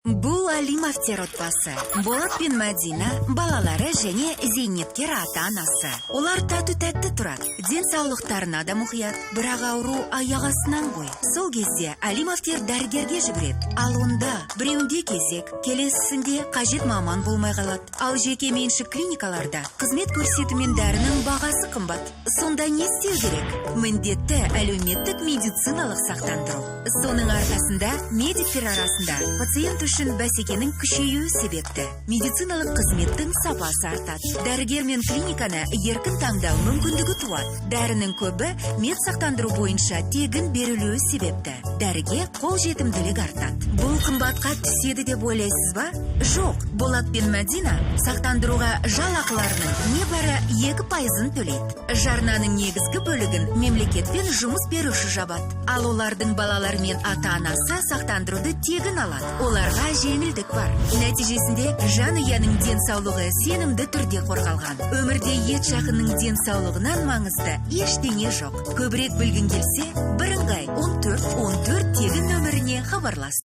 Бул Алимовтер отбасы. Болот пен Мадина балалары және зейнеткер ата-анасы. Олар тату-тәтті турат. Ден саулықтарына да мұқият. Бірақ ауру аяқ астынан ғой. Сол кезде Алимовтер дәрігерге жүгіреді. Ал онда біреуінде кезек, келесісінде қажет маман болмай қалады. Ал жеке меншік клиникаларда қызмет көрсетумен дәрінің бағасы қымбат. Сонда не істеу керек? Міндетті әлеуметтік медициналық сақтандыру. Соның арқасында медиктер арасында пациент үшін бәсекенің күшеюі себепті. Медициналық қызметтің сапасы артады. Дәрігер мен клиниканы еркін таңдау мүмкіндігі туады. Дәрінің көбі медсақтандыру бойынша тегін берілуі себепті. Дәріге қол жетімділік артады. Бұл қымбатқа түседі деп ойлайсыз ба? Жоқ, Болат пен Мадина сақтандыруға жалақыларының небәрі 2% төлейді. Жарнаның негізгі бөлігін мемлекетпен жұмыс беруші жабады. Ал олардың балалары мен ата-анасы сақтандыруды тегін алады. Оларға жеңілдік бар. Нәтижесінде жанұяның денсаулығы сенімді түрде қорғалған. Өмірде ет жақынның денсаулығынан маңызды ештеңе жоқ. Көбірек білгің келсе, бірыңғай 1414 тегін нөміріне хабарлас.